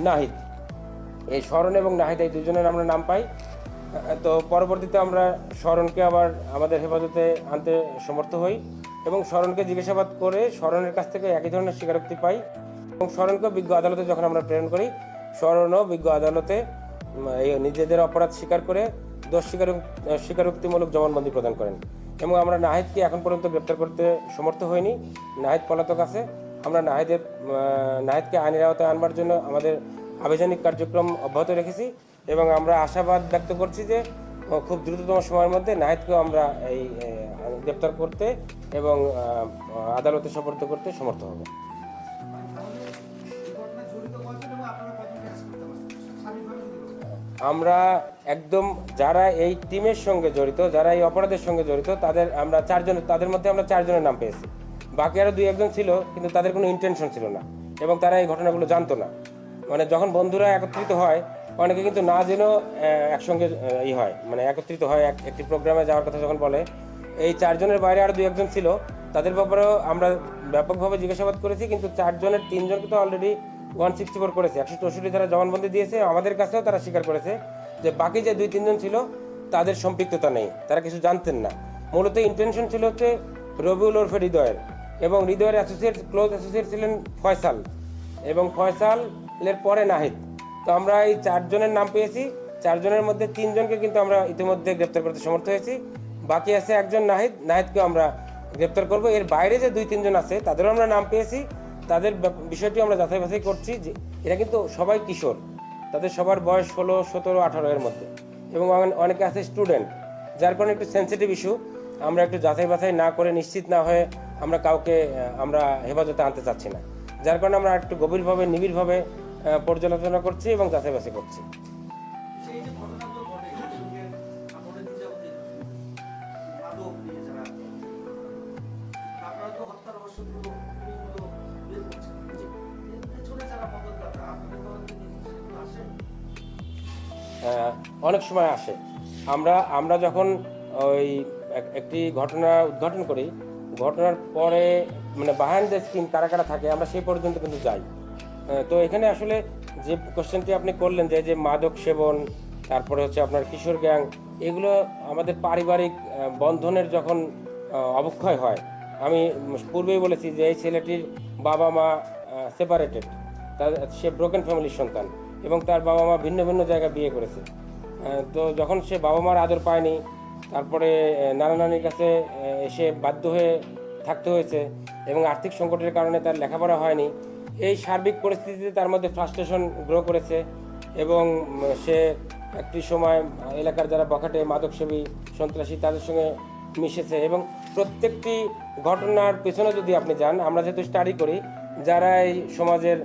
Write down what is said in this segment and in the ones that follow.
নাহিদ, এই শরণ এবং নাহিদ এই দুজনের আমরা নাম পাই। তো পরবর্তীতে আমরা শরণকে আবার আমাদের হেফাজতে আনতে সমর্থ হই এবং শরণকে জিজ্ঞাসাবাদ করে শরণের কাছ থেকে একই ধরনের স্বীকারোক্তি পাই এবং শরণকে বিজ্ঞ আদালতে যখন আমরা প্রেরণ করি, শরণও বিজ্ঞ আদালতে নিজেদের অপরাধ স্বীকার করে দোষ স্বীকারোক্তিমূলক জবানবন্দি প্রদান করেন এবং আমরা নাহিদকে এখন পর্যন্ত গ্রেপ্তার করতে সমর্থ হইনি। নাহিদ পলাতক আছে। আমরা নাহিদকে আইনের আওতায় আনবার জন্য আমাদের আবেদনিক কার্যক্রম অব্যাহত রেখেছি এবং আমরা আশাবাদ ব্যক্ত করছি যে খুব দ্রুততম সময়ের মধ্যে নাহিদকেও আমরা এই গ্রেপ্তার করতে এবং আদালতে সোপর্দ করতে সমর্থ হব। আমরা একদম যারা এই টিমের সঙ্গে জড়িত, যারা এই অপরাধের সঙ্গে জড়িত, তাদের মধ্যে আমরা 4 জনের নাম পেয়েছি। বাকি আরও 2-1 ছিল, কিন্তু তাদের কোনো ইন্টেনশন ছিল না এবং তারা এই ঘটনাগুলো জানতো না। মানে যখন বন্ধুরা একত্রিত হয়, অনেকে কিন্তু না জেনেও একসঙ্গে হয়, মানে একত্রিত হয় একটি প্রোগ্রামে যাওয়ার কথা যখন বলে। এই 4 জনের বাইরে আরও 2-1 ছিল, তাদের ব্যাপারেও আমরা ব্যাপকভাবে জিজ্ঞাসাবাদ করেছি, কিন্তু 4 জনের 3 জনকে তো অলরেডি 164 করেছে, 164 তারা জবানবন্দি দিয়েছে। আমাদের কাছেও তারা স্বীকার করেছে যে বাকি যে 2-3 জন ছিল তাদের সম্পৃক্ততা নেই, তারা কিছু জানতেন না। মূলত ইন্টেনশন ছিল হচ্ছে রবিউল ওরফে হৃদয়ের, এবং হৃদয়ের ক্লোজ অ্যাসোসিয়েট ছিলেন ফয়সাল, এবং ফয়সালের পরে নাহিদ। তো আমরা এই 4 জনের নাম পেয়েছি। 4 জনের মধ্যে 3 জনকে কিন্তু আমরা ইতিমধ্যে গ্রেপ্তার করতে সমর্থ হয়েছি। বাকি আছে একজন নাহিদকেও আমরা গ্রেপ্তার করব। এর বাইরে যে 2-3 জন আছে তাদেরও আমরা নাম পেয়েছি। তাদের বিষয়টি আমরা যাচাই বাছাই করছি যে এরা কিন্তু সবাই কিশোর, তাদের সবার বয়স 16, 17, 18 এর মধ্যে, এবং অনেকে আছে স্টুডেন্ট, যার কারণে একটু সেন্সিটিভ ইস্যু। আমরা একটু যাচাই বাছাই না করে, নিশ্চিত না হয়ে আমরা কাউকে আমরা হেফাজতে আনতে চাচ্ছি না, যার কারণে আমরা একটু গভীরভাবে নিবিড়ভাবে পর্যালোচনা করছি এবং যাচাই বাছাই করছি। অনেক সময় আসে। আমরা যখন ওই একটি ঘটনা উদ্ঘাটন করি, ঘটনার পরে মানে বিহাইন্ড দ্য স্ক্রিন কারা কারা থাকে আমরা সেই পর্যন্ত কিন্তু যাই। তো এখানে আসলে যে কোশ্চেনটি আপনি করলেন যে মাদক সেবন, তারপরে হচ্ছে আপনার কিশোর গ্যাং, এগুলো আমাদের পারিবারিক বন্ধনের যখন অবক্ষয় হয়, আমি পূর্বেই বলেছি যে এই ছেলেটির বাবা মা সেপারেটেড, সে ব্রোকেন ফ্যামিলির সন্তান এবং তার বাবা মা ভিন্ন ভিন্ন জায়গায় বিয়ে করেছে। তো যখন সে বাবা মার আদর পায়নি, তারপরে নানা নানির কাছে এসে বাধ্য হয়ে থাকতে হয়েছে এবং আর্থিক সংকটের কারণে তার লেখাপড়া হয়নি, এই সার্বিক পরিস্থিতিতে তার মধ্যে ফ্রাস্ট্রেশন গ্রো করেছে এবং সে একটি সময় এলাকার যারা বখাটে মাদকসেবী সন্ত্রাসী তাদের সঙ্গে মিশেছে। এবং প্রত্যেকটি ঘটনার পেছনে যদি আপনি যান, আমরা যেহেতু স্টাডি করি, যারা এই সমাজের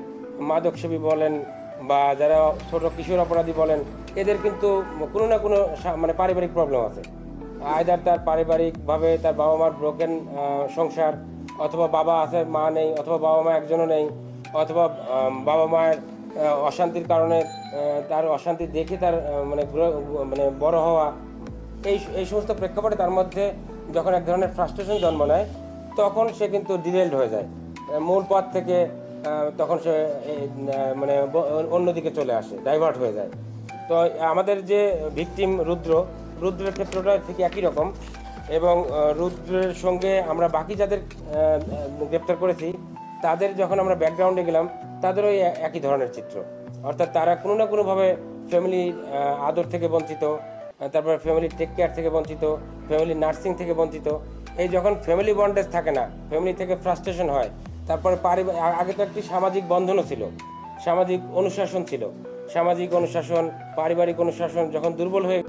মাদকসেবী বলেন বা যারা ছোট কিশোর অপরাধী বলেন, এদের কিন্তু কোনো না কোনো মানে পারিবারিক প্রবলেম আছে। আইদার তার পারিবারিকভাবে তার বাবা মার ব্রোকেন সংসার, অথবা বাবা আছে মা নেই, অথবা বাবা মা একজনও নেই, অথবা বাবা মায়ের অশান্তির কারণে তার অশান্তি দেখে তার মানে বড় হওয়া, এই সমস্ত প্রেক্ষাপটে তার মধ্যে যখন এক ধরনের ফ্রাস্ট্রেশন জন্ম নেয়, তখন সে কিন্তু ডিরেলড হয়ে যায় মূল পথ থেকে। তখন সে মানে অন্যদিকে চলে আসে, ডাইভার্ট হয়ে যায়। তো আমাদের যে ভিকটিম রুদ্রের ক্ষেত্রটা ঠিক একই রকম, এবং রুদ্রের সঙ্গে আমরা বাকি যাদের গ্রেপ্তার করেছি তাদের যখন আমরা ব্যাকগ্রাউন্ডে গেলাম, তাদেরও একই ধরনের চিত্র। অর্থাৎ তারা কোনো না কোনোভাবে ফ্যামিলির আদর থেকে বঞ্চিত, তারপরে ফ্যামিলির টেক কেয়ার থেকে বঞ্চিত, ফ্যামিলির নার্সিং থেকে বঞ্চিত। এই যখন ফ্যামিলি বন্ডেজ থাকে না, ফ্যামিলি থেকে ফ্রাস্ট্রেশন হয়, তারপরে আগে তো একটি সামাজিক বন্ধনও ছিল, সামাজিক অনুশাসন ছিল, সামাজিক অনুশাসন, পারিবারিক অনুশাসন যখন দুর্বল হয়ে